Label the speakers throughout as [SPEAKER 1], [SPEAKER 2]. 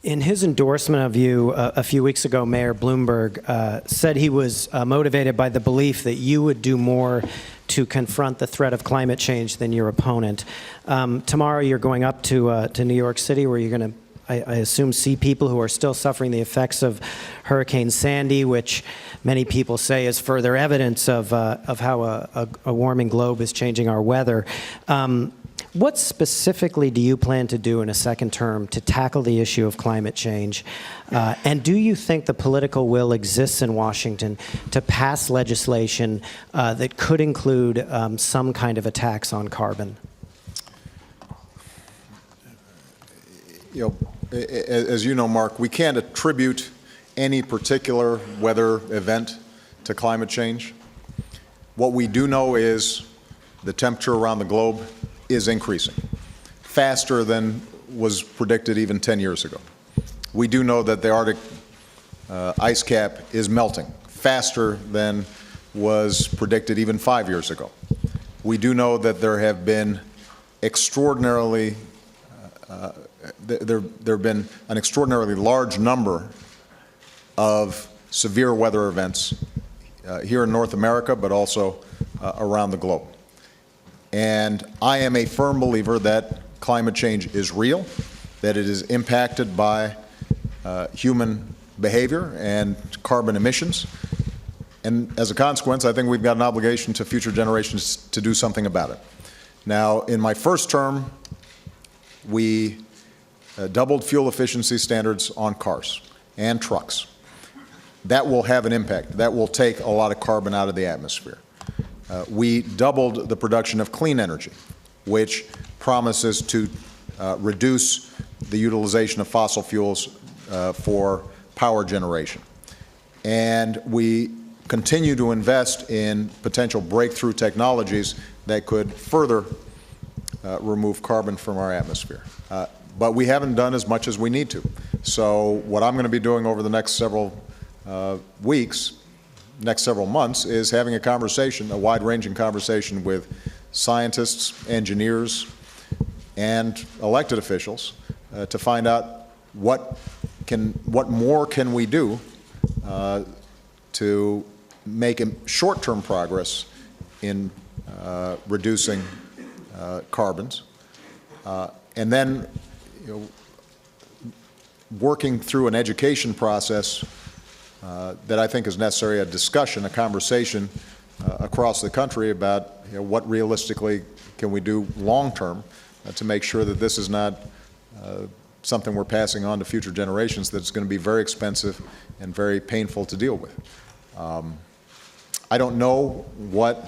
[SPEAKER 1] In his endorsement of you a few weeks ago, Mayor Bloomberg said he was motivated by the belief that you would do more to confront the threat of climate change than your opponent. Tomorrow you're going up to New York City, where you're going to, I assume, see people who are still suffering the effects of Hurricane Sandy, which many people say is further evidence of how a warming globe is changing our weather. What specifically do you plan to do in a second term to tackle the issue of climate change? And do you think the political will exists in Washington to pass legislation that could include some kind of a tax on carbon?
[SPEAKER 2] You know, as you know, Mark, we can't attribute any particular weather event to climate change. What we do know is the temperature around the globe is increasing faster than was predicted even 10 years ago. We do know that the Arctic ice cap is melting faster than was predicted even 5 years ago. We do know that there have been extraordinarily there have been an extraordinarily large number of severe weather events here in North America, but also around the globe. And I am a firm believer that climate change is real, that it is impacted by human behavior and carbon emissions. And as a consequence, I think we've got an obligation to future generations to do something about it. Now, in my first term, we doubled fuel efficiency standards on cars and trucks. That will have an impact. That will take a lot of carbon out of the atmosphere. We doubled the production of clean energy, which promises to reduce the utilization of fossil fuels for power generation. And we continue to invest in potential breakthrough technologies that could further remove carbon from our atmosphere. But we haven't done as much as we need to. So what I'm going to be doing over the next several weeks, next several months, is having a conversation, a wide-ranging conversation with scientists, engineers, and elected officials to find out what more can we do to make short-term progress in reducing carbons, and then, you know, working through an education process that I think is necessary, a discussion, a conversation across the country about, you know, what realistically can we do long-term to make sure that this is not something we're passing on to future generations that's going to be very expensive and very painful to deal with. I don't know what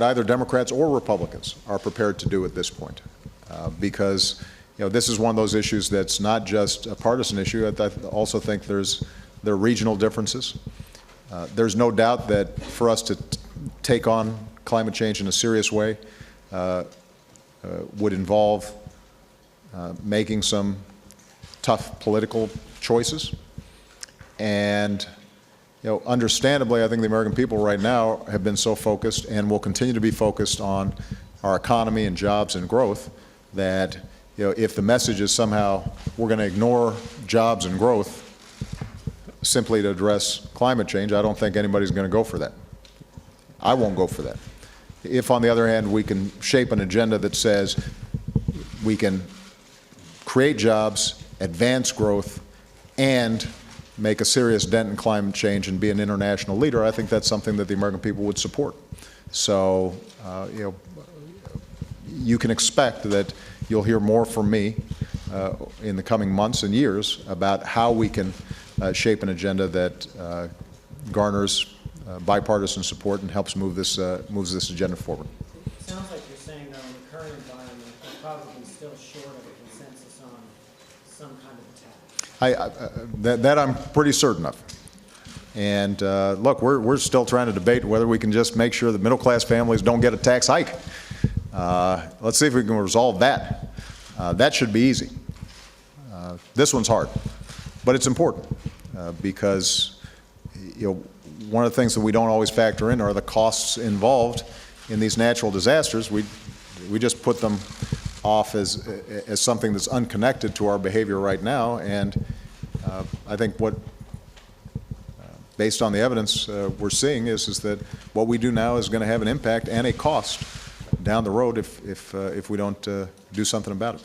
[SPEAKER 2] either Democrats or Republicans are prepared to do at this point, because, you know, this is one of those issues that's not just a partisan issue. I also think there are regional differences. There's no doubt that for us to take on climate change in a serious way would involve making some tough political choices. And, you know, understandably, I think the American people right now have been so focused and will continue to be focused on our economy and jobs and growth that, you know, if the message is somehow we're going to ignore jobs and growth simply to address climate change, I don't think anybody's going to go for that. I won't go for that. If, on the other hand, we can shape an agenda that says we can create jobs, advance growth, and make a serious dent in climate change and be an international leader, I think that's something that the American people would support. So, you know, you can expect that you'll hear more from me in the coming months and years about how we can shape an agenda that garners bipartisan support and helps moves this agenda forward.
[SPEAKER 1] It sounds like you're saying, though, in the current environment, we're probably still short of a consensus on some kind of attack.
[SPEAKER 2] That I'm pretty certain of. And look, we're still trying to debate whether we can just make sure that middle-class families don't get a tax hike. Let's see if we can resolve that. That should be easy. This one's hard, but it's important because, you know, one of the things that we don't always factor in are the costs involved in these natural disasters. We just put them off as something that's unconnected to our behavior right now. And I think based on the evidence we're seeing is that what we do now is going to have an impact and a cost down the road if we don't do something about it.